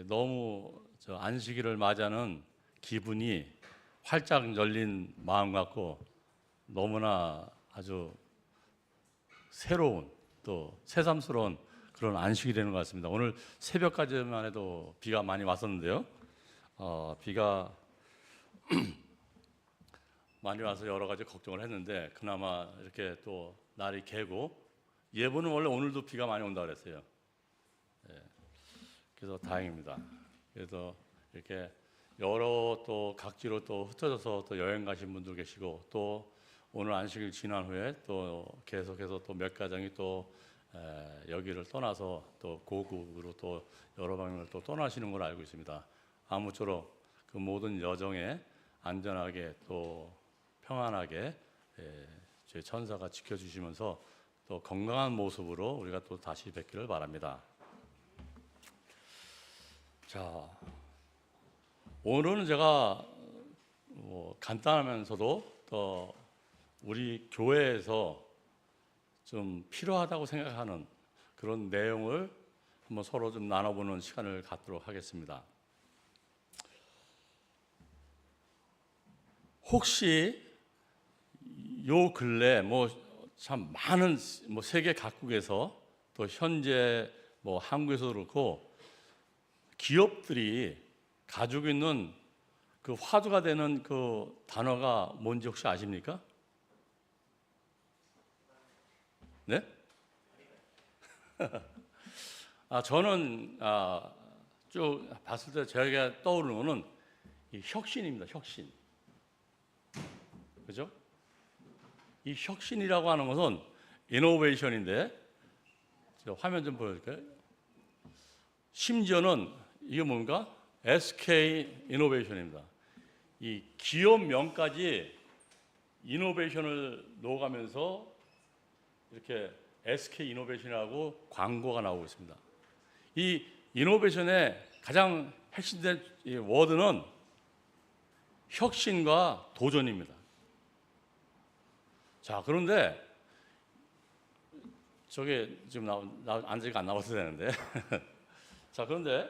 너무 안식일을 맞이하는 기분이 활짝 열린 마음 같고 너무나 아주 새로운 또 새삼스러운 그런 안식이 되는 것 같습니다. 오늘 새벽까지만 해도 비가 많이 왔었는데요. 비가 많이 와서 여러 가지 걱정을 했는데 그나마 이렇게 또 날이 개고 예보는 원래 오늘도 비가 많이 온다 그랬어요. 그래서 다행입니다. 그래서 이렇게 여러 또 각지로 또 흩어져서 또 여행 가신 분도 계시고 또 오늘 안식일 지난 후에 또 계속해서 또 몇 가정이 또 여기를 떠나서 또 고국으로 또 여러 방향으로 또 떠나시는 걸 알고 있습니다. 아무쪼록 그 모든 여정에 안전하게 또 평안하게 제 천사가 지켜주시면서 또 건강한 모습으로 우리가 또 다시 뵙기를 바랍니다. 자, 오늘은 제가 간단하면서도 또 우리 교회에서 좀 필요하다고 생각하는 그런 내용을 한번 서로 좀 나눠보는 시간을 갖도록 하겠습니다. 혹시 요 근래 참 많은 세계 각국에서 또 현재 한국에서도 그렇고 기업들이 가지고 있는 그 화두가 되는 그 단어가 뭔지 혹시 아십니까? 네? 저는 쭉 봤을 때 제가 떠오르는 거는 이 혁신입니다. 혁신. 그죠? 이 혁신이라고 하는 것은 이노베이션인데 화면 좀 보여줄까요? 심지어는 이게 뭔가 SK 이노베이션입니다. 이 기업명까지 이노베이션을 넣어가면서 이렇게 SK 이노베이션이라고 광고가 나오고 있습니다. 이 이노베이션의 가장 핵심된 워드는 혁신과 도전입니다. 자, 그런데 저게 지금 안지가 안 나와서 되는데 자, 그런데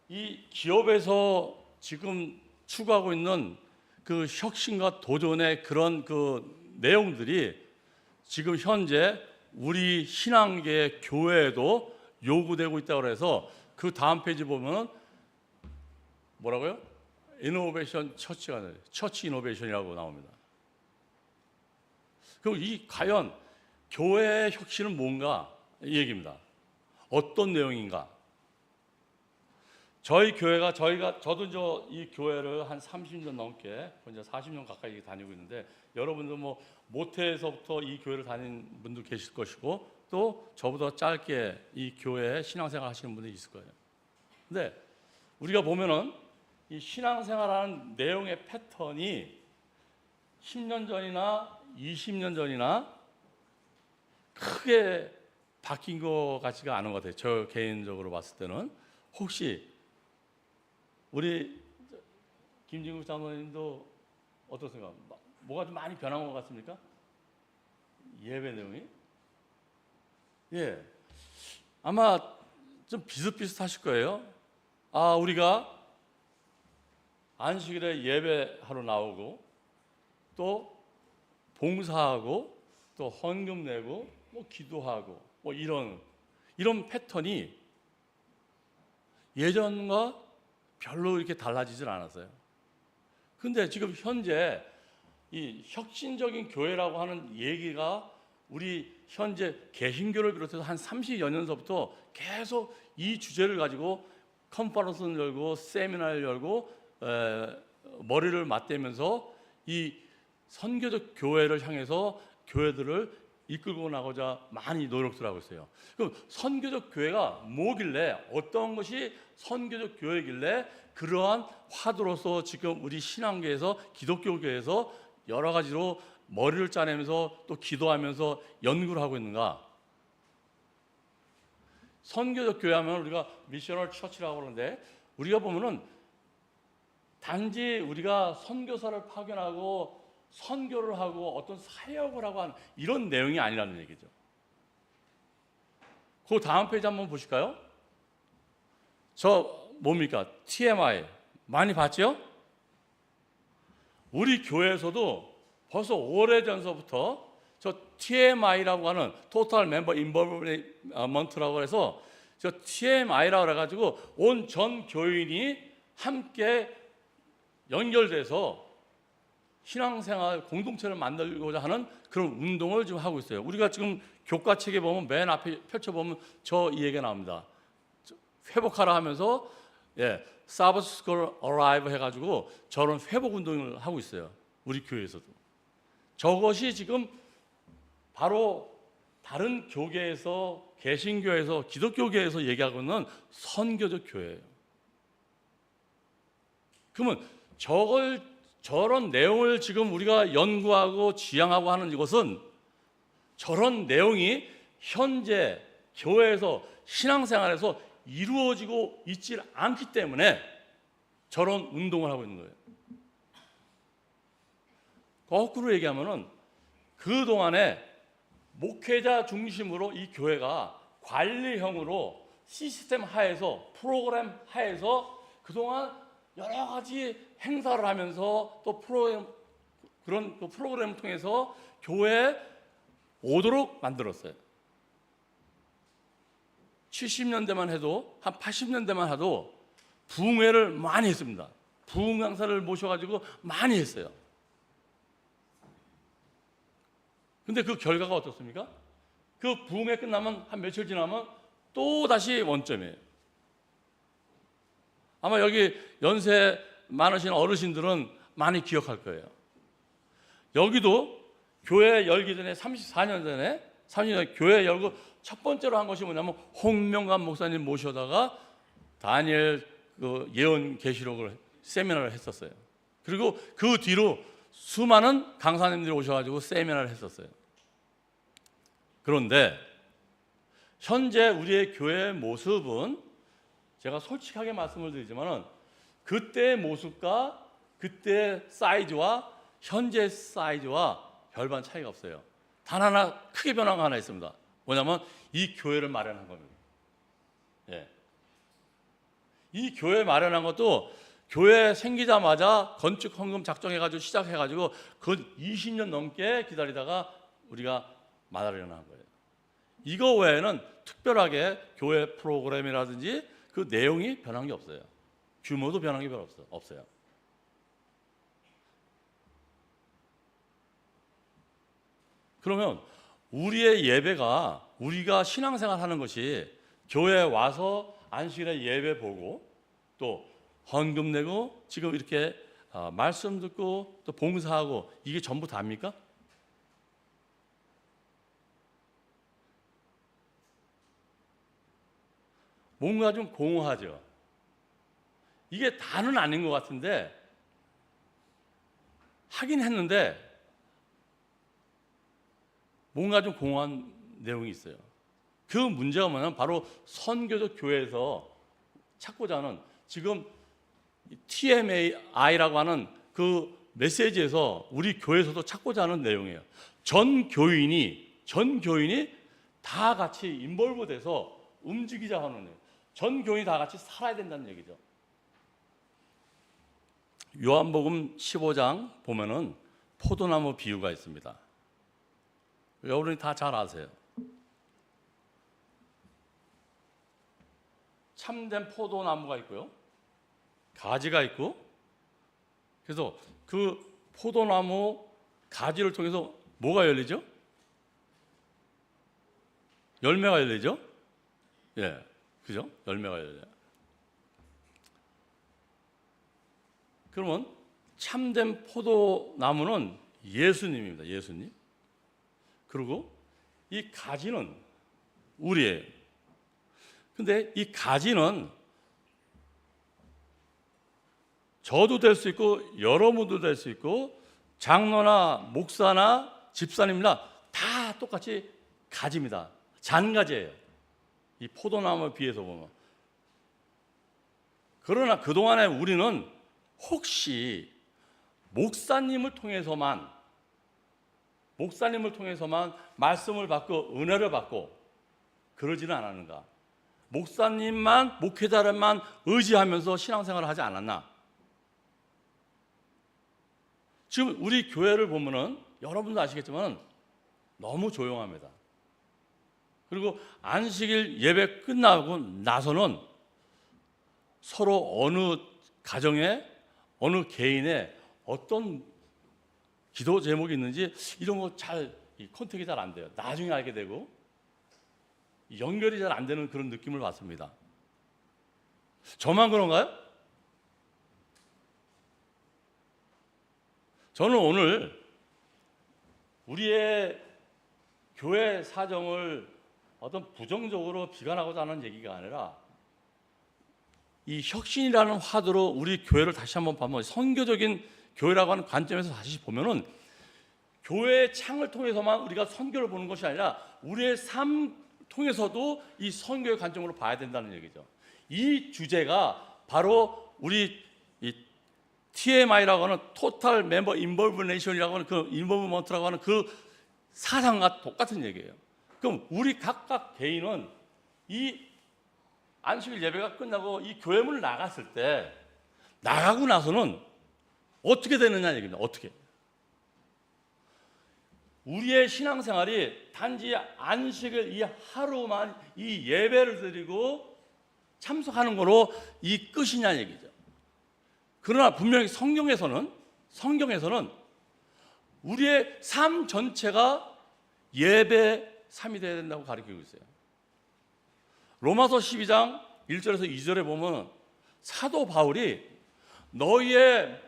이 기업에서 지금 추구하고 있는 그 혁신과 도전의 그런 그 내용들이 지금 현재 우리 신앙계 교회에도 요구되고 있다고 해서 그 다음 페이지 보면 뭐라고요? 이노베이션 처치 이노베이션이라고 나옵니다. 그럼 이 과연 교회의 혁신은 뭔가 이 얘기입니다. 어떤 내용인가? 저희 교회가 저도 이 교회를 한 30년 넘게 이제 40년 가까이 다니고 있는데 여러분도 모태에서부터 이 교회를 다닌 분도 계실 것이고 또 저보다 짧게 이 교회에 신앙생활 하시는 분들이 있을 거예요. 근데 우리가 보면은 이 신앙생활하는 내용의 패턴이 10년 전이나 20년 전이나 크게 바뀐 것 같지가 않은 것 같아요. 저 개인적으로 봤을 때는. 혹시 우리 김진국 장로님도 어떠세요? 뭐가 좀 많이 변한 것 같습니까? 예배 내용이? 예, 아마 좀 비슷비슷하실 거예요. 우리가 안식일에 예배하러 나오고 또 봉사하고 또 헌금 내고 기도하고 이런 패턴이 예전과 별로 이렇게 달라지질 않았어요. 근데 지금 현재 이 혁신적인 교회라고 하는 얘기가 우리 현재 개신교를 비롯해서 한 30여 년서부터 계속 이 주제를 가지고 컨퍼런스를 열고 세미나를 열고 머리를 맞대면서 이 선교적 교회를 향해서 교회들을 이끌고 나가고자 많이 노력들 하고 있어요. 그럼 선교적 교회가 뭐길래 어떤 것이 선교적 교회길래 그러한 화두로서 지금 우리 신앙계에서 기독교계에서 여러 가지로 머리를 짜내면서 또 기도하면서 연구를 하고 있는가? 선교적 교회 하면 우리가 미셔널 처치라고 그러는데 우리가 보면은 단지 우리가 선교사를 파견하고 선교를 하고 어떤 사역을 하고 하는 이런 내용이 아니라는 얘기죠. 그 다음 페이지 한번 보실까요? 뭡니까? TMI 많이 봤죠? 우리 교회에서도 벌써 오래전서부터 저 TMI라고 하는 Total Member Involvement라고 해서 저 TMI라고 해가지고 온 전 교인이 함께 연결돼서 신앙생활 공동체를 만들고자 하는 그런 운동을 지금 하고 있어요. 우리가 지금 교과책에 보면 맨 앞에 펼쳐보면 저 이 얘기가 나옵니다. 회복하라 하면서 Sabbath School Arrive 해가지고 저런 회복 운동을 하고 있어요. 우리 교회에서도. 저것이 지금 바로 다른 교계에서 개신교에서 기독교계에서 얘기하고 있는 선교적 교회예요. 그러면 저런 내용을 지금 우리가 연구하고 지향하고 하는 이것은 저런 내용이 현재 교회에서 신앙생활에서 이루어지고 있지 않기 때문에 저런 운동을 하고 있는 거예요. 거꾸로 얘기하면은 그동안에 목회자 중심으로 이 교회가 관리형으로 시스템 하에서 프로그램 하에서 그동안 여러 가지 행사를 하면서 또 그런 프로그램을 통해서 교회에 오도록 만들었어요. 70년대만 해도 한 80년대만 해도 부흥회를 많이 했습니다. 부흥 강사를 모셔가지고 많이 했어요. 근데 그 결과가 어떻습니까? 그 부흥회 끝나면 한 며칠 지나면 또 다시 원점이에요. 아마 여기 연세 많으신 어르신들은 많이 기억할 거예요. 여기도 교회 열기 전에 34년 전에 교회 열고 첫 번째로 한 것이 뭐냐면 홍명관 목사님 모셔다가 다니엘 그 예언 계시록을 세미나를 했었어요. 그리고 그 뒤로 수많은 강사님들이 오셔가지고 세미나를 했었어요. 그런데 현재 우리의 교회의 모습은 제가 솔직하게 말씀을 드리지만은 그때의 모습과 그때의 사이즈와 현재 사이즈와 별반 차이가 없어요. 단 하나 크게 변화가 하나 있습니다. 뭐냐면 이 교회를 마련한 겁니다. 이 교회 마련한 것도 교회 생기자마자 건축 헌금 작정해가지고 시작해가지고 그 20년 넘게 기다리다가 우리가 마련한 거예요. 이거 외에는 특별하게 교회 프로그램이라든지 그 내용이 변한 게 없어요. 규모도 변한 게 별로 없어요. 그러면 우리의 예배가 우리가 신앙생활 하는 것이 교회에 와서 안식일에 예배 보고 또 헌금 내고 지금 이렇게 말씀 듣고 또 봉사하고 이게 전부 다입니까? 뭔가 좀 공허하죠. 이게 다는 아닌 것 같은데 하긴 했는데 뭔가 좀 공허한 내용이 있어요. 그 문제가 뭐냐면 바로 선교적 교회에서 찾고자 하는 지금 TMAI라고 하는 그 메시지에서 우리 교회에서도 찾고자 하는 내용이에요. 전 교인이 다 같이 인볼브 돼서 움직이자 하는 거예요. 전 교인이 다 같이 살아야 된다는 얘기죠. 요한복음 15장 보면은 포도나무 비유가 있습니다. 여러분이 다 잘 아세요. 참된 포도나무가 있고요. 가지가 있고, 그래서 그 포도나무 가지를 통해서 뭐가 열리죠? 열매가 열리죠? 그죠? 열매가 열려요. 그러면 참된 포도나무는 예수님입니다. 예수님. 그리고 이 가지는 우리예요. 근데 이 가지는 저도 될 수 있고 여러분도 될 수 있고 장로나 목사나 집사님이나 다 똑같이 가지입니다. 잔가지예요. 이 포도나무에 비해서 보면. 그러나 그동안에 우리는 혹시 목사님을 통해서만 말씀을 받고 은혜를 받고 그러지는 않았는가? 목사님만, 목회자를만 의지하면서 신앙생활을 하지 않았나? 지금 우리 교회를 보면은 여러분도 아시겠지만 너무 조용합니다. 그리고 안식일 예배 끝나고 나서는 서로 어느 가정에 어느 개인의 어떤 기도 제목이 있는지 이런 거 잘 컨택이 잘 안 돼요. 나중에 알게 되고 연결이 잘 안 되는 그런 느낌을 받습니다. 저만 그런가요? 저는 오늘 우리의 교회 사정을 어떤 부정적으로 비관하고자 하는 얘기가 아니라 이 혁신이라는 화두로 우리 교회를 다시 한번 보면 선교적인 교회라고 하는 관점에서 다시 보면은 교회의 창을 통해서만 우리가 선교를 보는 것이 아니라 우리의 삶 통해서도 이 선교의 관점으로 봐야 된다는 얘기죠. 이 주제가 바로 우리 이 TMI라고 하는 Total Member Involvement이라고 하는 그 인볼브먼트라고 하는 그 사상과 똑같은 얘기예요. 그럼 우리 각각 개인은 이 안식일 예배가 끝나고 이 교회문을 나갔을 때 나가고 나서는 어떻게 되느냐 얘기입니다. 어떻게? 우리의 신앙생활이 단지 안식일 이 하루만 이 예배를 드리고 참석하는 거로 이 끝이냐 얘기죠. 그러나 분명히 성경에서는 우리의 삶 전체가 예배 삶이 되어야 된다고 가르치고 있어요. 로마서 12장 1절에서 2절에 보면 사도 바울이 너희의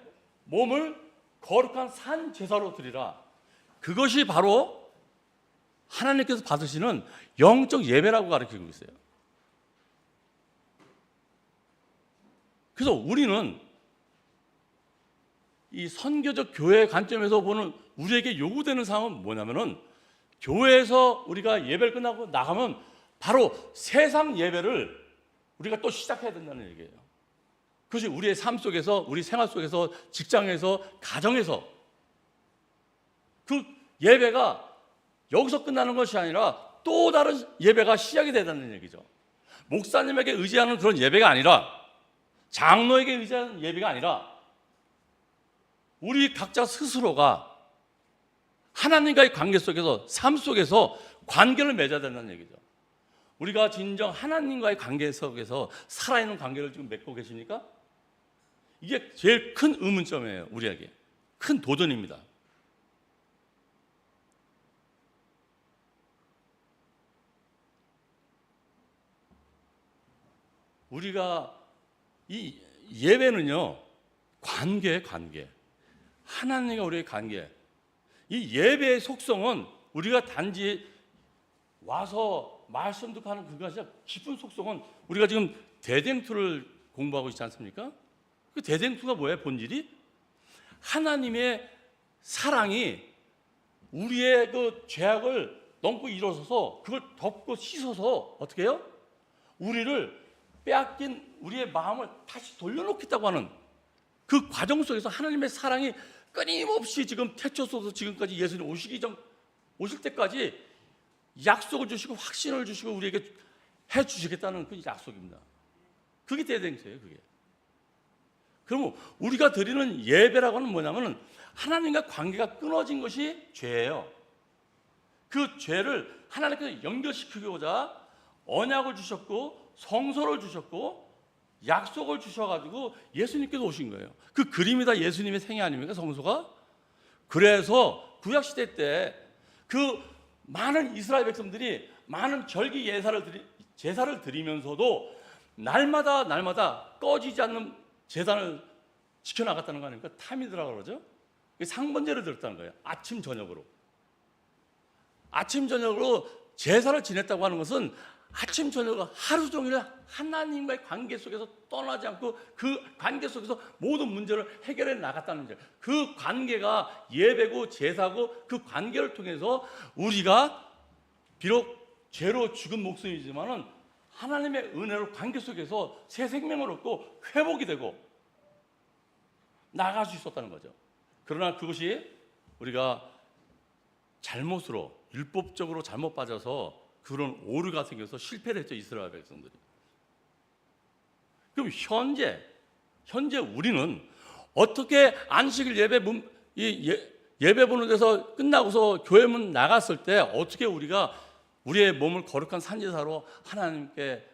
몸을 거룩한 산 제사로 드리라. 그것이 바로 하나님께서 받으시는 영적 예배라고 가르치고 있어요. 그래서 우리는 이 선교적 교회의 관점에서 보는 우리에게 요구되는 사항은 뭐냐면은 교회에서 우리가 예배를 끝나고 나가면 바로 세상 예배를 우리가 또 시작해야 된다는 얘기예요. 그것이 우리의 삶 속에서, 우리 생활 속에서, 직장에서, 가정에서 그 예배가 여기서 끝나는 것이 아니라 또 다른 예배가 시작이 된다는 얘기죠. 목사님에게 의지하는 그런 예배가 아니라, 장로에게 의지하는 예배가 아니라 우리 각자 스스로가 하나님과의 관계 속에서, 삶 속에서 관계를 맺어야 된다는 얘기죠. 우리가 진정 하나님과의 관계 속에서 살아있는 관계를 지금 맺고 계십니까? 이게 제일 큰 의문점이에요. 우리에게 큰 도전입니다. 우리가 이 예배는요, 관계. 하나님과 우리의 관계. 이 예배의 속성은 우리가 단지 와서 말씀 듣고 하는 그것이 아니라 깊은 속성은 우리가 지금 대댕투를 공부하고 있지 않습니까? 그 대댕투가 뭐예요? 본질이? 하나님의 사랑이 우리의 그 죄악을 넘고 일어서서 그걸 덮고 씻어서 어떻게 해요? 우리를 빼앗긴 우리의 마음을 다시 돌려놓겠다고 하는 그 과정 속에서 하나님의 사랑이 끊임없이 지금 태초서부터 지금까지 예수님 오실 때까지 약속을 주시고 확신을 주시고 우리에게 해 주시겠다는 그 약속입니다. 그게 대댕투예요, 그게. 그러면 우리가 드리는 예배라고 하는 뭐냐면은 하나님과 관계가 끊어진 것이 죄예요. 그 죄를 하나님께서 연결시키고자 언약을 주셨고 성소를 주셨고 약속을 주셔가지고 예수님께서 오신 거예요. 그 그림이 다 예수님의 생애 아닙니까, 성소가? 그래서 구약시대 때 그 많은 이스라엘 백성들이 많은 절기 제사를 드리면서도 날마다 꺼지지 않는 제단을 지켜나갔다는 거 아닙니까? 타미드라고 그러죠. 상번제를 드렸다는 거예요. 아침 저녁으로 제사를 지냈다고 하는 것은 아침 저녁으로 하루 종일 하나님과의 관계 속에서 떠나지 않고 그 관계 속에서 모든 문제를 해결해 나갔다는 거예요. 그 관계가 예배고 제사고 그 관계를 통해서 우리가 비록 죄로 죽은 목숨이지만은 하나님의 은혜로 관계 속에서 새 생명을 얻고 회복이 되고 나아갈 수 있었다는 거죠. 그러나 그것이 우리가 잘못으로 율법적으로 잘못 빠져서 그런 오류가 생겨서 실패를 했죠, 이스라엘 백성들이. 그럼 현재 우리는 어떻게 안식일 예배 보는 데서 끝나고서 교회 문 나갔을 때 어떻게 우리가 우리의 몸을 거룩한 산제사로 하나님께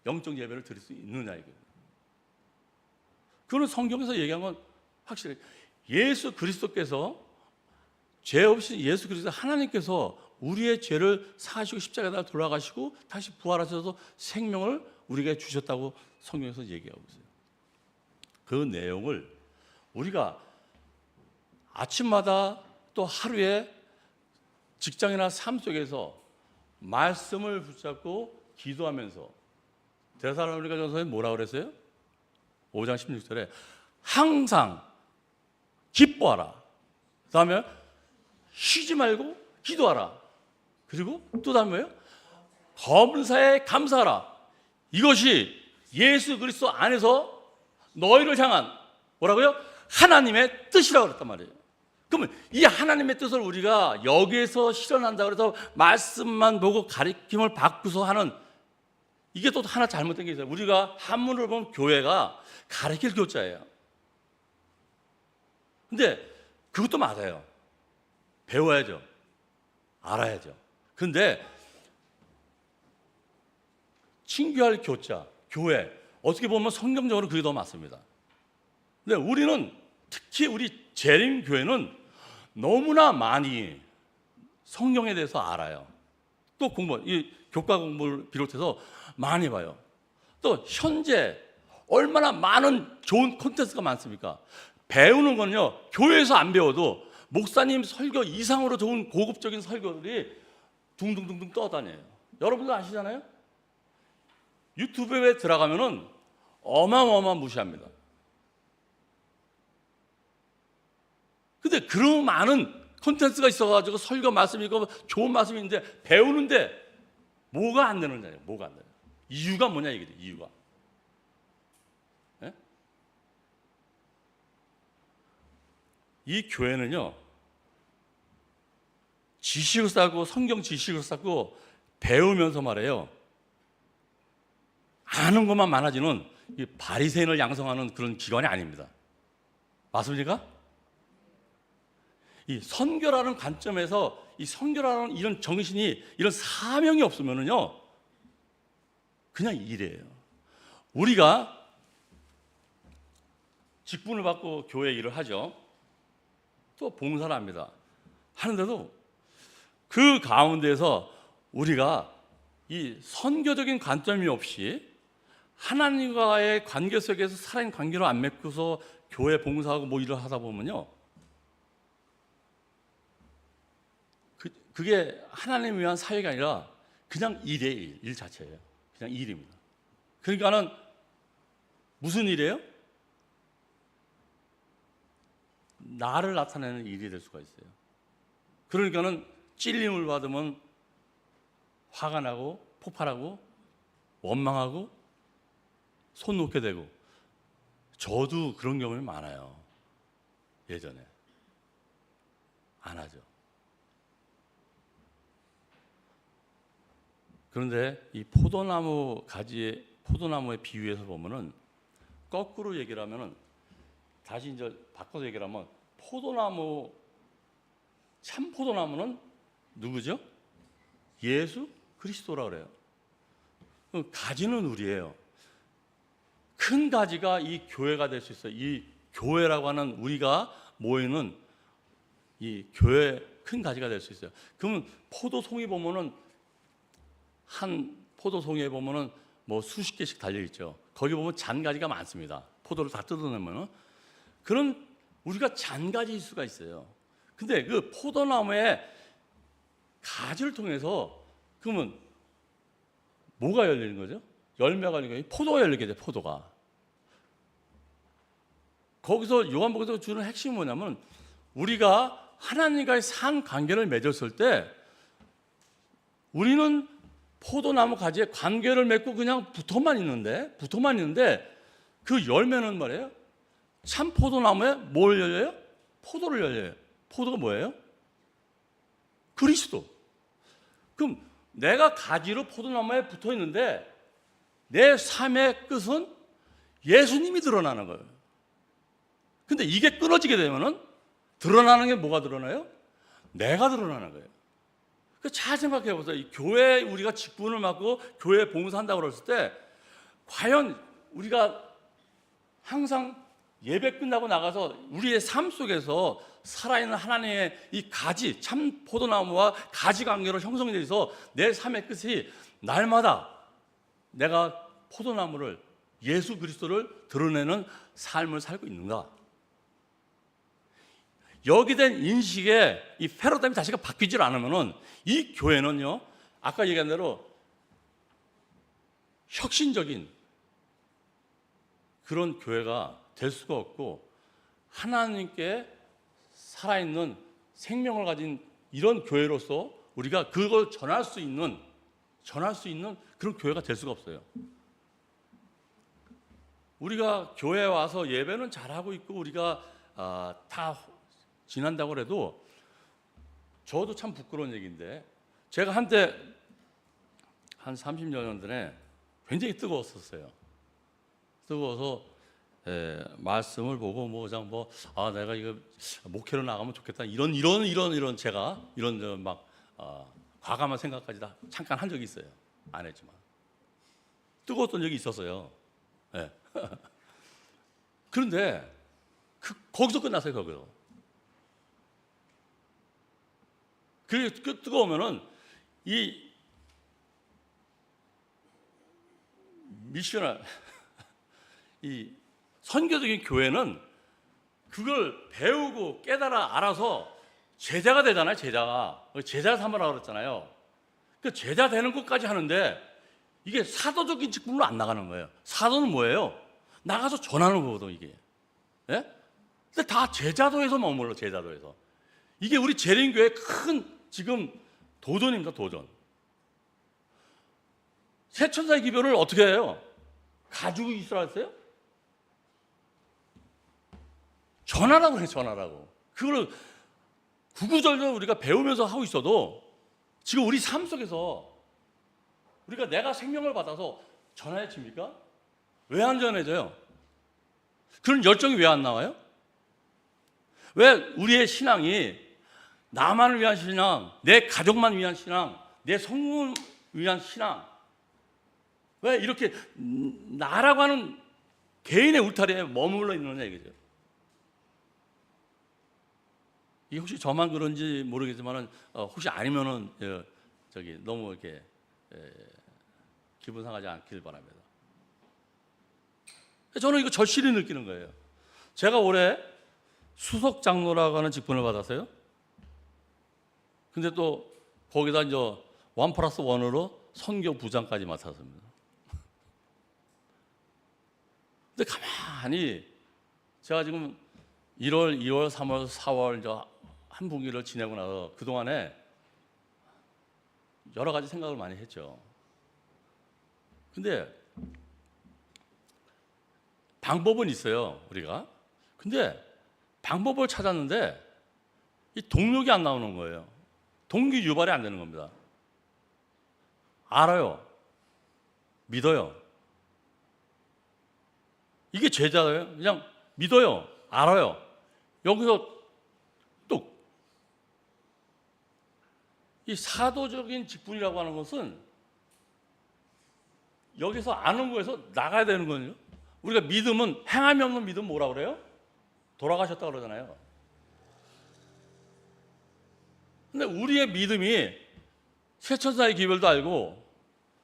영적 예배를 드릴 수 있느냐 이거예요. 그거는 성경에서 얘기한 건 확실히 예수 그리스도께서 죄 없이 예수 그리스도 하나님께서 우리의 죄를 사하시고 십자가에 돌아가시고 다시 부활하셔서 생명을 우리에게 주셨다고 성경에서 얘기하고 있어요. 그 내용을 우리가 아침마다 또 하루에 직장이나 삶 속에서 말씀을 붙잡고 기도하면서 데살로니가 전서에 뭐라고 그랬어요? 5장 16절에 항상 기뻐하라. 그 다음에 쉬지 말고 기도하라. 그리고 또 다음에 뭐예요? 범사에 감사하라. 이것이 예수 그리스도 안에서 너희를 향한 뭐라고요? 하나님의 뜻이라고 그랬단 말이에요. 그러면 이 하나님의 뜻을 우리가 여기에서 실현한다고 해서 말씀만 보고 가르침을 받고서 하는 이게 또 하나 잘못된 게 있어요. 우리가 한문을 보면 교회가 가르칠 교자예요. 근데 그것도 맞아요. 배워야죠. 알아야죠. 근데 친교할 교자, 교회 어떻게 보면 성경적으로 그게 더 맞습니다. 근데 우리는 특히 우리 재림교회는 너무나 많이 성경에 대해서 알아요. 또 이 교과 공부를 비롯해서 많이 봐요. 또 현재 얼마나 많은 좋은 콘텐츠가 많습니까? 배우는 건요, 교회에서 안 배워도 목사님 설교 이상으로 좋은 고급적인 설교들이 둥둥둥둥 떠다녀요. 여러분도 아시잖아요? 유튜브에 들어가면은 어마어마한 무시합니다. 근데 그런 많은 콘텐츠가 있어가지고 설교 말씀이고 좋은 말씀인데 배우는데 뭐가 안 되느냐요? 뭐가 안 되냐? 이유가 뭐냐 이게 이유가. 네? 이 교회는요 지식을 쌓고 성경 지식을 쌓고 배우면서 말해요. 아는 것만 많아지는 이 바리새인을 양성하는 그런 기관이 아닙니다. 맞습니까? 이 선교라는 관점에서 이 선교라는 이런 정신이 이런 사명이 없으면은요 그냥 일이에요. 우리가 직분을 받고 교회 일을 하죠. 또 봉사를 합니다. 하는데도 그 가운데서 우리가 이 선교적인 관점이 없이 하나님과의 관계 속에서 살아있는 관계를 안 맺고서 교회 봉사하고 뭐 일을 하다 보면요 그게 하나님을 위한 사회가 아니라 그냥 일이에요. 일 자체예요. 그냥 일입니다. 그러니까는 무슨 일이에요? 나를 나타내는 일이 될 수가 있어요. 그러니까는 찔림을 받으면 화가 나고 폭발하고 원망하고 손 놓게 되고 저도 그런 경험이 많아요. 예전에 안 하죠. 그런데 이 포도나무의 비유에서 보면은 거꾸로 얘기를 하면은 다시 이제 바꿔서 얘기를 하면 참 포도나무는 누구죠? 예수 그리스도라 그래요. 가지는 우리예요. 큰 가지가 이 교회가 될 수 있어요. 이 교회라고 하는 우리가 모이는 이 교회 큰 가지가 될 수 있어요. 그러면 포도송이 보면은 한 포도송이에 보면은 뭐 수십 개씩 달려 있죠. 거기 보면 잔가지가 많습니다. 포도를 다 뜯어내면은 그런 우리가 잔가지일 수가 있어요. 근데 그 포도나무의 가지를 통해서 그러면 뭐가 열리는 거죠? 열매가 열리는 거예요. 포도가 열리게 돼요. 포도가. 거기서 요한복음에서 주는 핵심이 뭐냐면 우리가 하나님과의 산 관계를 맺었을 때 우리는 포도나무 가지에 관계를 맺고 그냥 붙어만 있는데 그 열매는 말이에요. 참 포도나무에 뭘 열려요? 포도를 열려요. 포도가 뭐예요? 그리스도. 그럼 내가 가지로 포도나무에 붙어 있는데 내 삶의 끝은 예수님이 드러나는 거예요. 근데 이게 끊어지게 되면은 드러나는 게 뭐가 드러나요? 내가 드러나는 거예요. 잘 생각해 보세요. 이 교회에 우리가 직분을 맡고 교회에 봉사한다고 그랬을 때 과연 우리가 항상 예배 끝나고 나가서 우리의 삶 속에서 살아있는 하나님의 이 가지, 참 포도나무와 가지 관계로 형성돼서 내 삶의 끝이 날마다 내가 포도나무를, 예수 그리스도를 드러내는 삶을 살고 있는가? 여기 된 인식에 이 패러다임이 자체가 바뀌질 않으면은 이 교회는요, 아까 얘기한 대로 혁신적인 그런 교회가 될 수가 없고, 하나님께 살아있는 생명을 가진 이런 교회로서 우리가 그걸 전할 수 있는 그런 교회가 될 수가 없어요. 우리가 교회에 와서 예배는 잘하고 있고 우리가 다 지난다고 해도, 저도 참 부끄러운 얘기인데, 제가 한때 한 30여 년 전에 굉장히 뜨거웠었어요. 뜨거워서 말씀을 보고 내가 이거 목회로 나가면 좋겠다, 이런 제가 이런 막 과감한 생각까지 다 잠깐 한 적이 있어요. 안 했지만 뜨거웠던 적이 있었어요. 네. 그런데 거기서 끝났어요. 거기서. 그 뜨거우면은 이 미션을 이 선교적인 교회는 그걸 배우고 깨달아 알아서 제자가 되잖아요. 제자 삼으라고 그랬잖아요. 그 제자 되는 것까지 하는데 이게 사도적인 직분으로 안 나가는 거예요. 사도는 뭐예요? 나가서 전하는 거거든 이게. 예? 근데 다 제자도에서 머물러. 제자도에서. 이게 우리 재림교회 큰 지금 도전입니다. 도전. 새천사의 기별을 어떻게 해요? 가지고 있으라 했어요? 전하라고 해요. 전하라고. 그걸 구구절절 우리가 배우면서 하고 있어도 지금 우리 삶 속에서 우리가 내가 생명을 받아서 전해집니까? 왜 안 전해져요? 그런 열정이 왜 안 나와요? 왜 우리의 신앙이 나만을 위한 신앙, 내 가족만 위한 신앙, 내 성공을 위한 신앙, 왜 이렇게 나라고 하는 개인의 울타리에 머물러 있느냐 이거죠. 이게 혹시 저만 그런지 모르겠지만은 혹시 아니면은 너무 이렇게 기분 상하지 않길 바랍니다. 저는 이거 절실히 느끼는 거예요. 제가 올해 수석 장로라고 하는 직분을 받았어요. 근데 또 거기다 이제 1+1으로 선교 부장까지 맡았습니다. 근데 가만히 제가 지금 1월, 2월, 3월, 4월 이제 한 분기를 지내고 나서 그 동안에 여러 가지 생각을 많이 했죠. 근데 방법은 있어요, 우리가. 근데 방법을 찾았는데 이 동력이 안 나오는 거예요. 동기 유발이 안 되는 겁니다. 알아요. 믿어요. 이게 제자예요. 그냥 믿어요. 알아요. 여기서 또 이 사도적인 직분이라고 하는 것은 여기서 아는 거에서 나가야 되는 거예요. 우리가 믿음은, 행함이 없는 믿음 뭐라 그래요? 돌아가셨다 그러잖아요. 근데 우리의 믿음이 새천사의 기별도 알고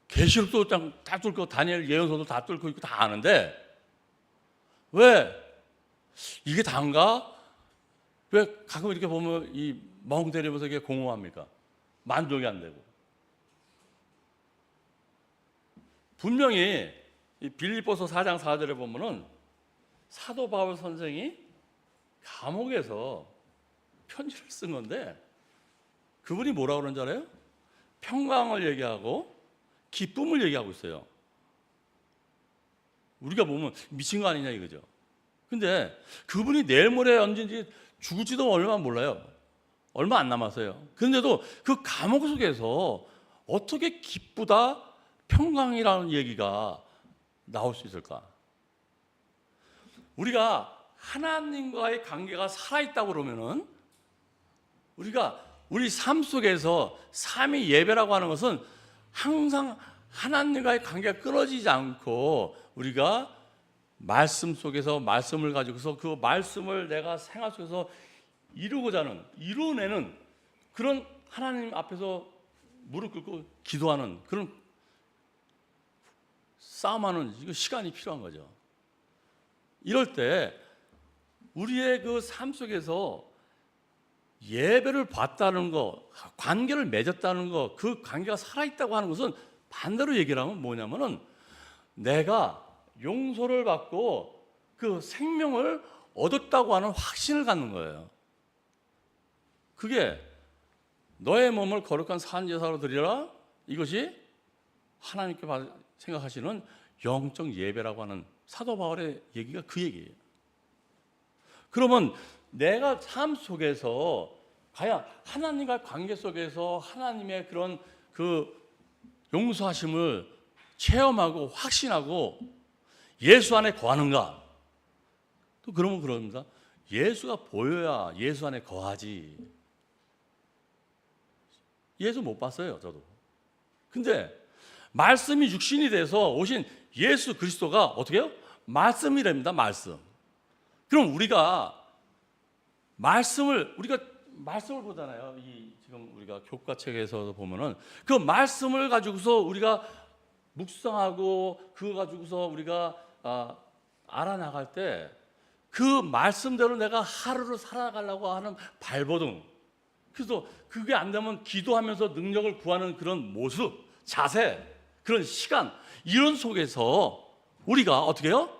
계시록도 다 뚫고 다니엘 예언서도 다 뚫고 있고 다 아는데 왜 이게 다인가? 왜 가끔 이렇게 보면 이 멍 때리면서 이게 공허합니까? 만족이 안 되고. 분명히 이 빌립보서 4장 4절에 보면은 사도 바울 선생이 감옥에서 편지를 쓴 건데 그분이 뭐라고 그러는 줄 알아요? 평강을 얘기하고 기쁨을 얘기하고 있어요. 우리가 보면 미친 거 아니냐 이거죠. 근데 그분이 내일 모레 언제인지 죽을지도 얼마 몰라요. 얼마 안 남았어요. 그런데도 그 감옥 속에서 어떻게 기쁘다, 평강이라는 얘기가 나올 수 있을까? 우리가 하나님과의 관계가 살아있다고 그러면은 우리가 우리 삶 속에서 삼위 예배라고 하는 것은 항상 하나님과의 관계가 끊어지지 않고 우리가 말씀 속에서 말씀을 가지고서 그 말씀을 내가 생활 속에서 이루어내는 그런 하나님 앞에서 무릎 꿇고 기도하는 그런 싸움하는 이거 시간이 필요한 거죠. 이럴 때 우리의 그 삶 속에서 예배를 받다는 거, 관계를 맺었다는 거, 그 관계가 살아있다고 하는 것은 반대로 얘기를 하면 뭐냐면은 내가 용서를 받고 그 생명을 얻었다고 하는 확신을 갖는 거예요. 그게 너의 몸을 거룩한 산제사로 드리라. 이것이 하나님께 생각하시는 영적 예배라고 하는 사도 바울의 얘기가 그 얘기예요. 그러면 내가 삶 속에서 과연 하나님과 관계 속에서 하나님의 그런 그 용서하심을 체험하고 확신하고 예수 안에 거하는가? 또 그러면 그럽니다. 예수가 보여야 예수 안에 거하지. 예수 못 봤어요, 저도. 근데 말씀이 육신이 돼서 오신 예수 그리스도가 어떻게 해요? 말씀이랍니다, 말씀. 그럼 우리가 말씀을 보잖아요. 지금 우리가 교과책에서 보면은 그 말씀을 가지고서 우리가 묵상하고 그거 가지고서 우리가 알아나갈 때 그 말씀대로 내가 하루를 살아가려고 하는 발버둥. 그래서 그게 안 되면 기도하면서 능력을 구하는 그런 모습, 자세, 그런 시간 이런 속에서 우리가 어떻게 해요?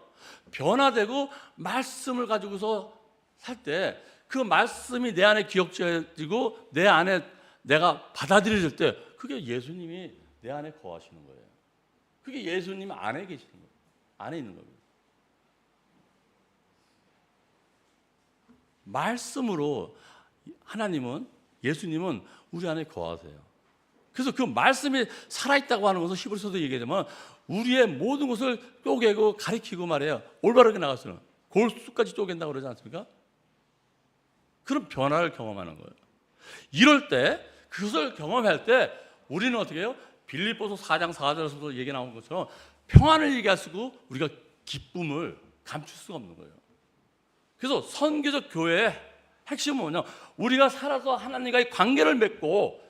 변화되고 말씀을 가지고서 살 때 그 말씀이 내 안에 기억되어지고 내 안에 내가 받아들여질 때 그게 예수님이 내 안에 거하시는 거예요. 그게 예수님 안에 계시는 거예요. 안에 있는 겁니다. 말씀으로 하나님은 예수님은 우리 안에 거하세요. 그래서 그 말씀이 살아있다고 하는 것을 히브리서도 얘기하자면 우리의 모든 것을 쪼개고 가리키고 말해요. 올바르게 나갔으면 골수까지 쪼갠다고 그러지 않습니까? 그런 변화를 경험하는 거예요. 이럴 때 그것을 경험할 때 우리는 어떻게 해요? 빌립보서 4장 4절에서도 얘기 나온 것처럼 평안을 얘기할 수고 우리가 기쁨을 감출 수가 없는 거예요. 그래서 선교적 교회의 핵심은 뭐냐? 우리가 살아서 하나님과의 관계를 맺고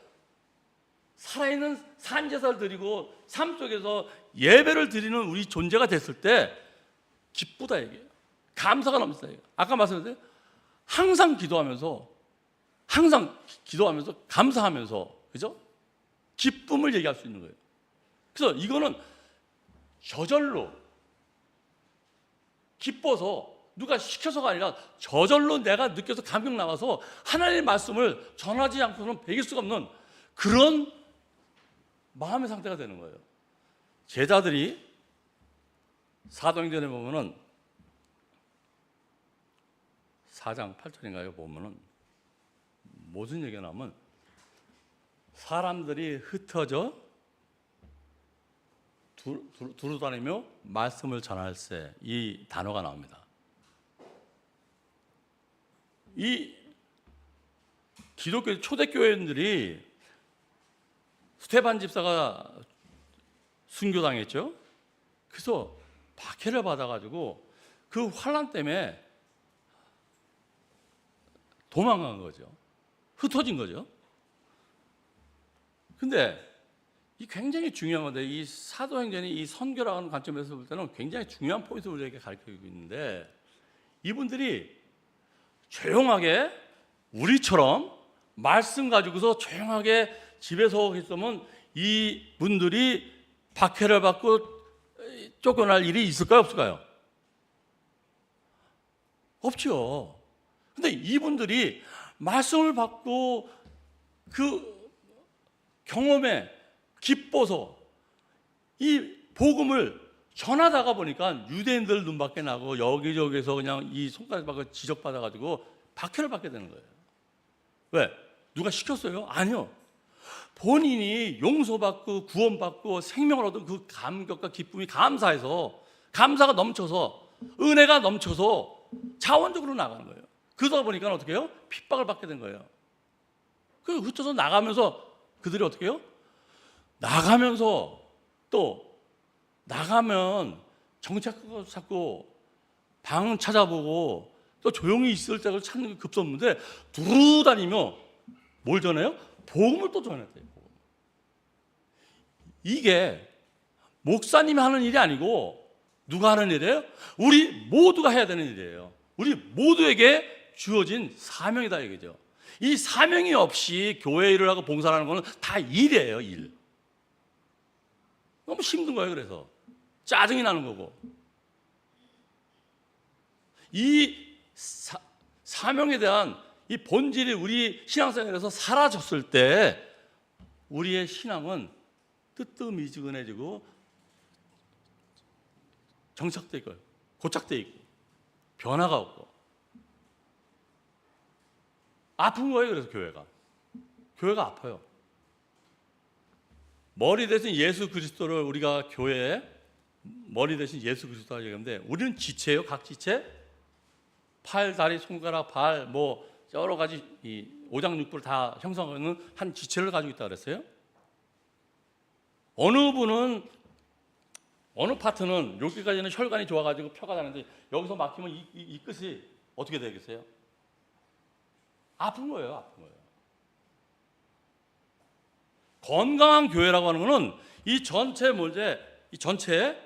살아있는 산제사를 드리고 삶 속에서 예배를 드리는 우리 존재가 됐을 때 기쁘다 이게 감사가 넘친다 이게. 아까 말씀드렸죠? 항상 기도하면서 감사하면서 그죠? 기쁨을 얘기할 수 있는 거예요. 그래서 이거는 저절로 기뻐서 누가 시켜서가 아니라 저절로 내가 느껴서 감격 나와서 하나님의 말씀을 전하지 않고는 배길 수가 없는 그런 마음의 상태가 되는 거예요. 제자들이 사도행전에 보면은 4장 8절인가요? 보면은 무슨 얘기가 나오면 사람들이 흩어져 두루 다니며 말씀을 전할세 이 단어가 나옵니다. 이 기독교 초대교회인들이 스테반 집사가 순교당했죠. 그래서 박해를 받아가지고 그 환난 때문에 도망간 거죠. 흩어진 거죠. 근데 이 굉장히 중요한 건데 이 사도행전이 이 선교라는 관점에서 볼 때는 굉장히 중요한 포인트를 우리에게 가르치고 있는데 이분들이 조용하게 우리처럼 말씀 가지고서 조용하게 집에서 있으면 이 분들이 박해를 받고 쫓겨날 일이 있을까요? 없을까요? 없죠. 근데 이분들이 말씀을 받고 그 경험에 기뻐서 이 복음을 전하다가 보니까 유대인들 눈밖에 나고 여기저기서 그냥 이 손가락 받고 지적받아가지고 박해를 받게 되는 거예요. 왜? 누가 시켰어요? 아니요. 본인이 용서받고 구원받고 생명을 얻은 그 감격과 기쁨이 감사해서 감사가 넘쳐서 은혜가 넘쳐서 자원적으로 나가는 거예요. 그러다 보니까 어떻게 해요? 핍박을 받게 된 거예요. 그 흩어서 나가면서 그들이 어떻게 해요? 나가면서 또 나가면 정착도 찾고 방 찾아보고 또 조용히 있을 때를 찾는 게 급선무인데 두루 다니며 뭘 전해요? 복음을 또 전했대요. 이게 목사님이 하는 일이 아니고 누가 하는 일이에요? 우리 모두가 해야 되는 일이에요. 우리 모두에게 주어진 사명이다 이거죠. 이 사명이 없이 교회 일을 하고 봉사를 하는 거는 다 일이에요, 일. 너무 힘든 거예요. 그래서 짜증이 나는 거고. 이 사명에 대한 이 본질이 우리 신앙생활에서 사라졌을 때 우리의 신앙은 뜨뜻미지근해지고 정착돼 있고 고착돼 있고 변화가 없고 아픈 거예요. 그래서 교회가 아파요. 머리 대신 예수 그리스도를 우리가 교회에 머리 대신 예수 그리스도라고 얘기하는데 우리는 지체예요. 각 지체 팔, 다리, 손가락, 발 뭐 여러 가지 이 오장육부를 다 형성하는 한 지체를 가지고 있다 그랬어요. 어느 분은 어느 파트는 여기까지는 혈관이 좋아가지고 표가 나는데 여기서 막히면 이 끝이 어떻게 되겠어요? 아픈 거예요, 아픈 거예요. 건강한 교회라고 하는 거는 이 전체 문제, 이 전체에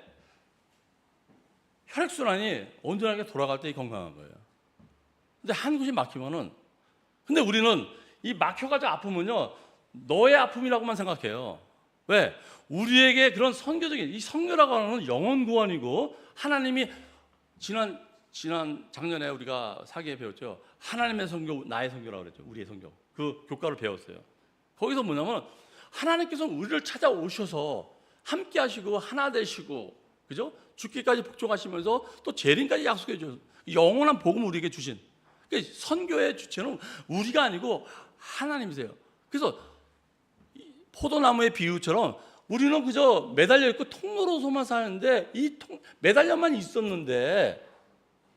혈액순환이 온전하게 돌아갈 때 건강한 거예요. 근데 한 곳이 막히면은, 근데 우리는 이 막혀가지고 아프면요, 너의 아픔이라고만 생각해요. 왜? 우리에게 그런 선교적인, 이 선교라고 하는 건 영혼 구원이고, 하나님이 지난 작년에 우리가 사기에 배웠죠. 하나님의 선교, 나의 선교라고 그랬죠. 우리의 선교. 그 교과를 배웠어요. 거기서 뭐냐면, 하나님께서 우리를 찾아오셔서 함께 하시고, 하나 되시고, 그죠? 죽기까지 복종하시면서 또 재림까지 약속해 주셔서 영원한 복음을 우리에게 주신. 그러니까 선교의 주체는 우리가 아니고 하나님이세요. 그래서 포도나무의 비유처럼 우리는 그저 매달려 있고 통로로서만 사는데 매달려만 있었는데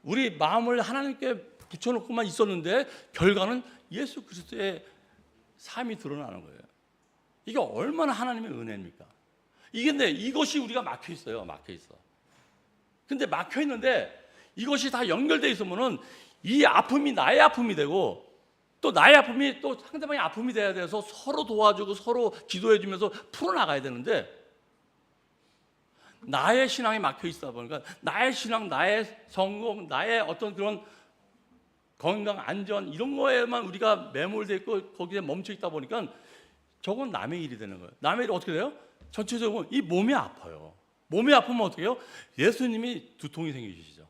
우리 마음을 하나님께 붙여놓고만 있었는데 결과는 예수 그리스도의 삶이 드러나는 거예요. 이게 얼마나 하나님의 은혜입니까? 근데 이것이 우리가 막혀 있어요. 막혀 있어. 근데 막혀 있는데 이것이 다 연결되어 있으면은 이 아픔이 나의 아픔이 되고 또 나의 아픔이 또 상대방의 아픔이 돼야 돼서 서로 도와주고 서로 기도해 주면서 풀어나가야 되는데 나의 신앙이 막혀 있다 보니까 나의 신앙, 나의 성공, 나의 어떤 그런 건강, 안전 이런 거에만 우리가 매몰되어 있고 거기에 멈춰 있다 보니까 저건 남의 일이 되는 거예요. 남의 일이 어떻게 돼요? 전체적으로 이 몸이 아파요. 몸이 아프면 어떻게 해요? 예수님이 두통이 생기시죠.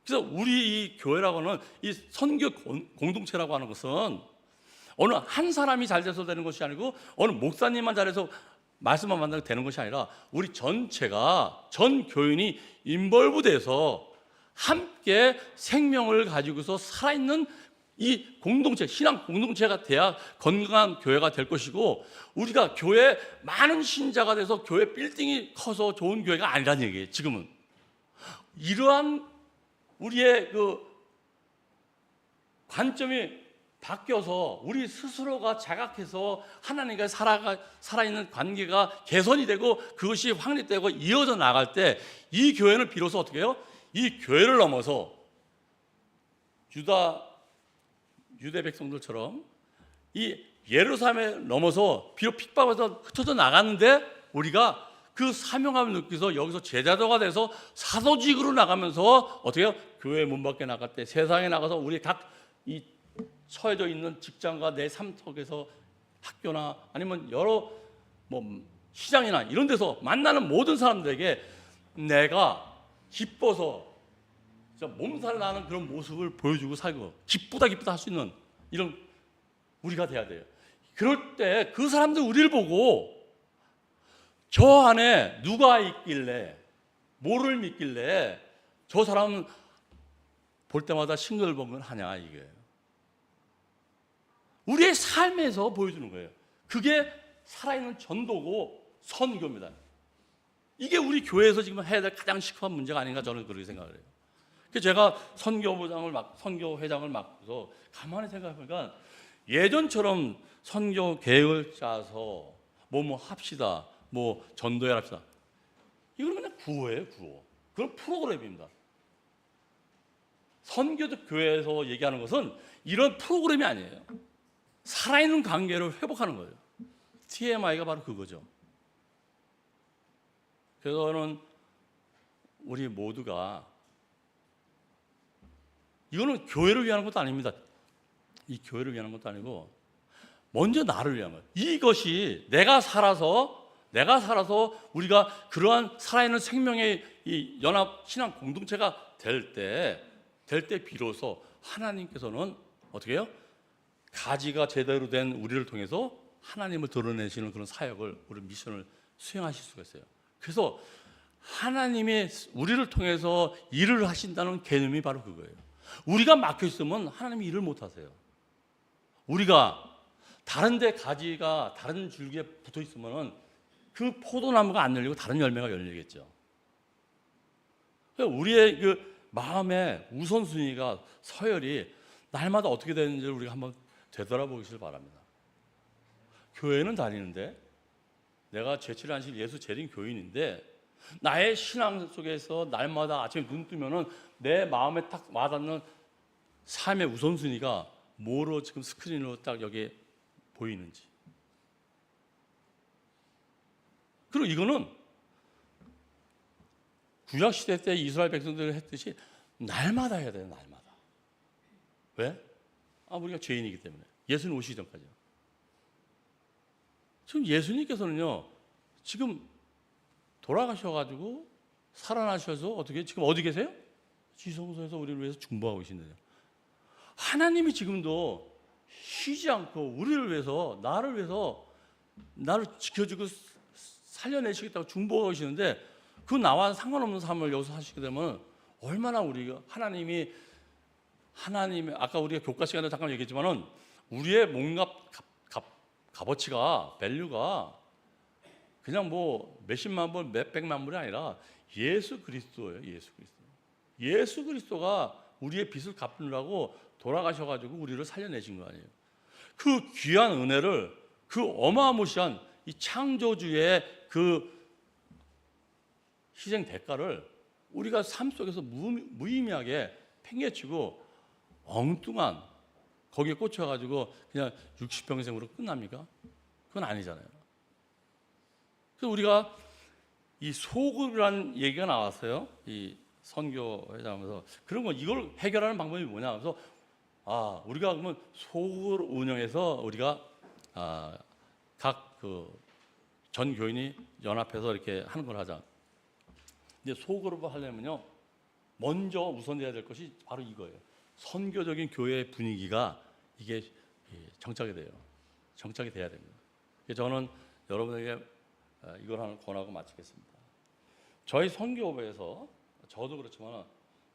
그래서 우리 이 교회라고는 이 선교 공동체라고 하는 것은 어느 한 사람이 잘 돼서 되는 것이 아니고 어느 목사님만 잘해서 말씀만 만나게 되는 것이 아니라 우리 전체가 전 교인이 인벌브돼서 함께 생명을 가지고서 살아있는 이 공동체, 신앙 공동체가 돼야 건강한 교회가 될 것이고 우리가 교회 많은 신자가 돼서 교회 빌딩이 커서 좋은 교회가 아니라는 얘기예요. 지금은 이러한 우리의 그 관점이 바뀌어서 우리 스스로가 자각해서 하나님과 살아있는 관계가 개선이 되고 그것이 확립되고 이어져 나갈 때 이 교회는 비로소 어떻게 해요? 이 교회를 넘어서 유대 백성들처럼 이 예루살렘에 넘어서 비록 핍박해서 흩어져 나갔는데 우리가 그 사명감을 느껴서 여기서 제자도가 돼서 사도직으로 나가면서 어떻게 해요? 교회 문 밖에 나갈 때 세상에 나가서 우리 각 이 처해져 있는 직장과 내 삶 속에서 학교나 아니면 여러 뭐 시장이나 이런 데서 만나는 모든 사람들에게 내가 기뻐서 몸살 나는 그런 모습을 보여주고 살고 기쁘다 할 수 있는 이런 우리가 돼야 돼요. 그럴 때 그 사람들 우리를 보고 저 안에 누가 있길래 뭐를 믿길래 저 사람은 볼 때마다 싱글벙글하냐 이게 우리의 삶에서 보여주는 거예요. 그게 살아있는 전도고 선교입니다. 이게 우리 교회에서 지금 해야 될 가장 시급한 문제가 아닌가 저는 그렇게 생각을 해요. 그래서 제가 선교회장을 맡고서 가만히 생각해보니까 예전처럼 선교 계획을 짜서 뭐 합시다, 뭐 전도회 합시다. 이거는 그냥 구호예요, 구호. 그건 프로그램입니다. 선교적 교회에서 얘기하는 것은 이런 프로그램이 아니에요. 살아있는 관계를 회복하는 거예요. TMI가 바로 그거죠. 그래서 저는 우리 모두가 이거는 교회를 위한 것도 아닙니다. 이 교회를 위한 것도 아니고 먼저 나를 위한 거예요. 이것이 내가 살아서 우리가 그러한 살아있는 생명의 이 연합 신앙 공동체가 될 때 비로소 하나님께서는 어떻게 해요? 가지가 제대로 된 우리를 통해서 하나님을 드러내시는 그런 사역을, 우리 미션을 수행하실 수가 있어요. 그래서 하나님이 우리를 통해서 일을 하신다는 개념이 바로 그거예요. 우리가 막혀 있으면 하나님이 일을 못 하세요. 우리가 다른 데 가지가 다른 줄기에 붙어 있으면 그 포도나무가 안 열리고 다른 열매가 열리겠죠. 우리의 그 마음의 우선순위가, 서열이 날마다 어떻게 되는지를 우리가 한번 되돌아보시길 바랍니다. 교회는 다니는데, 내가 제7의 안식 예수 재림 교인인데 나의 신앙 속에서 날마다 아침에 눈 뜨면은 내 마음에 딱 와닿는 삶의 우선순위가 뭐로 지금 스크린으로 딱 여기 보이는지. 그리고 이거는 구약 시대 때 이스라엘 백성들이 했듯이 날마다 해야 돼요. 날마다. 왜? 우리가 죄인이기 때문에. 예수님 오시기 전까지요. 지금 예수님께서는요, 지금 돌아가셔가지고 살아나셔서 어떻게 지금 어디 계세요? 지성소에서 우리를 위해서 중보하고 계신대요. 하나님이 지금도 쉬지 않고 우리를 위해서, 나를 지켜주고 살려내시겠다고 중보하고 계시는데, 그 나와 상관없는 삶을 여기서 하시게 되면 얼마나 우리가 하나님이 아까 우리가 교과 시간에 잠깐 얘기했지만은 우리의 몸값 값어치가, 밸류가 그냥 뭐 몇십만 불, 몇백만 불이 아니라 예수 그리스도예요. 예수 그리스도가 우리의 빚을 갚으려고 돌아가셔가지고 우리를 살려내신 거 아니에요. 그 귀한 은혜를, 그 어마무시한 이 창조주의 그 희생 대가를 우리가 삶 속에서 무의미하게 팽개치고 엉뚱한 거기에 꽂혀가지고 그냥 60평생으로 끝납니까? 그건 아니잖아요. 그래서 우리가 이 소급이라는 얘기가 나왔어요. 이 선교회장에서 그런 거, 이걸 해결하는 방법이 뭐냐? 그래서 우리가 그러면 소급을 운영해서 우리가 각 그 전 교인이 연합해서 이렇게 하는 걸 하자. 근데 소그룹을 하려면요, 먼저 우선해야 될 것이 바로 이거예요. 선교적인 교회의 분위기가 이게 정착이 돼요. 정착이 돼야 됩니다. 그래서 저는 여러분에게 이걸 하나 권하고 마치겠습니다. 저희 선교부에서 저도 그렇지만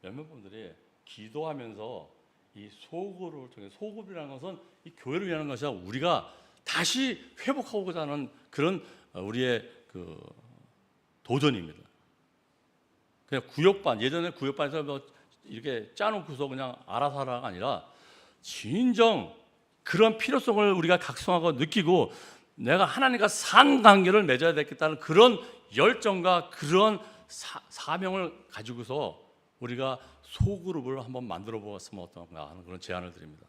몇몇 분들이 기도하면서 이 소그룹을 통해, 소그룹이라는 것은 이 교회를 위한 것이 아니라 우리가 다시 회복하고자 하는 그런 우리의 그 도전입니다. 그냥 구역반, 예전에 구역반에서 뭐 이렇게 짜놓고서 그냥 알아서 하라가 아니라 진정 그런 필요성을 우리가 각성하고 느끼고 내가 하나님과 상관계를 맺어야 되겠다는 그런 열정과 그런 사명을 가지고서 우리가 소그룹을 한번 만들어 보았으면 어떤가 하는 그런 제안을 드립니다.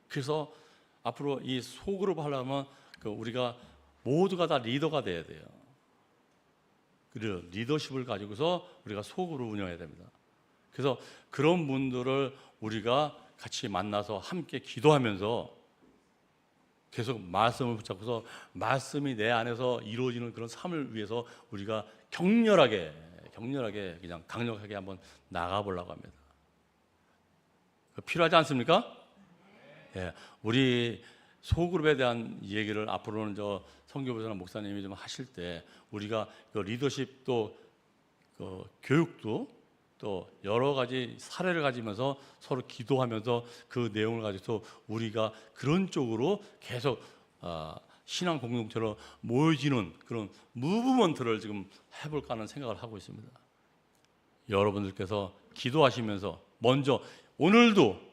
그래서 앞으로 이 소그룹 하려면 우리가 모두가 다 리더가 돼야 돼요. 그리고 리더십을 가지고서 우리가 소그룹을 운영해야 됩니다. 그래서 그런 분들을 우리가 같이 만나서 함께 기도하면서 계속 말씀을 붙잡고서 말씀이 내 안에서 이루어지는 그런 삶을 위해서 우리가 격렬하게 그냥 강력하게 한번 나가보려고 합니다. 필요하지 않습니까? 예, 우리 소그룹에 대한 얘기를 앞으로는 저 선교부장 목사님이 좀 하실 때 우리가 그 리더십도 교육도 또 여러 가지 사례를 가지면서 서로 기도하면서 그 내용을 가지고 우리가 그런 쪽으로 계속 신앙 공동체로 모여지는 그런 무브먼트를 지금 해볼까 하는 생각을 하고 있습니다. 여러분들께서 기도하시면서 먼저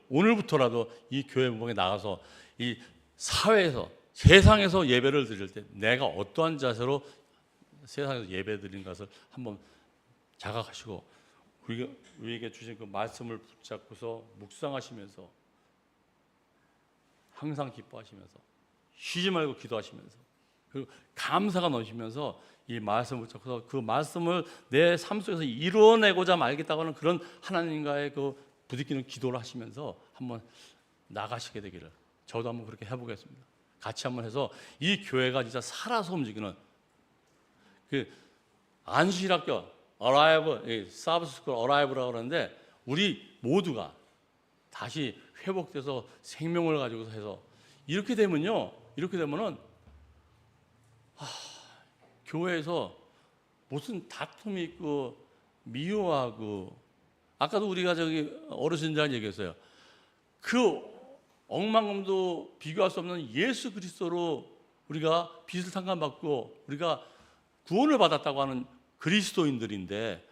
오늘부터라도 이 교회 문방에 나가서 이 사회에서 세상에서 예배를 드릴 때 내가 어떠한 자세로 세상에서 예배 드리는 것을 한번 자각하시고 우리에게 주신 그 말씀을 붙잡고서 묵상하시면서 항상 기뻐하시면서 쉬지 말고 기도하시면서 그리고 감사가 넘치면서 이 말씀을 붙잡고서 그 말씀을 내 삶 속에서 이루어내고자 말겠다고 하는 그런 하나님과의 그 부딪히는 기도를 하시면서 한번 나가시게 되기를 저도 한번 그렇게 해보겠습니다. 같이 한번 해서 이 교회가 진짜 살아서 움직이는 그 안수실학교 어라이브, 서비스쿨 어라이브라고 그러는데 우리 모두가 다시 회복돼서 생명을 가지고서 해서 이렇게 되면은 교회에서 무슨 다툼이 있고 미워하고 아까도 우리가 저기 어르신들 얘기했어요. 그 억만금도 비교할 수 없는 예수 그리스도로 우리가 빚을 탕감받고 우리가 구원을 받았다고 하는 그리스도인들인데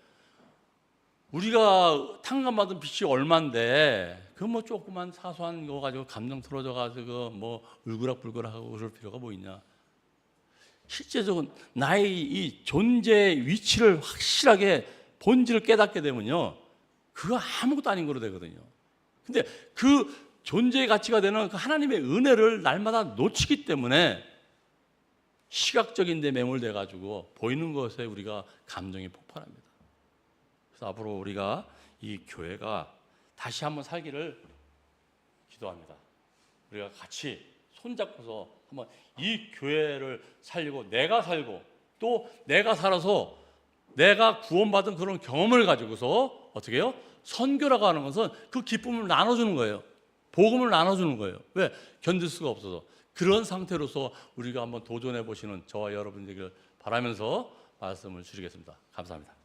우리가 탕감받은 빚이 얼만데 그 뭐 조그만 사소한 거 가지고 감정 틀어져 가지고 뭐 울그락불그락하고 그럴 필요가 뭐 있냐. 실제적으로 나의 이 존재의 위치를 확실하게 본질을 깨닫게 되면요 그거 아무것도 아닌 거로 되거든요. 근데 그 존재의 가치가 되는 그 하나님의 은혜를 날마다 놓치기 때문에 시각적인 데 매몰돼 가지고 보이는 것에 우리가 감정이 폭발합니다. 그래서 앞으로 우리가 이 교회가 다시 한번 살기를 기도합니다. 우리가 같이 손잡고서 한번 이 교회를 살리고 내가 살고 또 내가 살아서 내가 구원받은 그런 경험을 가지고서 어떻게 해요? 선교라고 하는 것은 그 기쁨을 나눠주는 거예요. 복음을 나눠주는 거예요. 왜? 견딜 수가 없어서. 그런 상태로서 우리가 한번 도전해 보시는 저와 여러분 되기를 바라면서 말씀을 드리겠습니다. 감사합니다.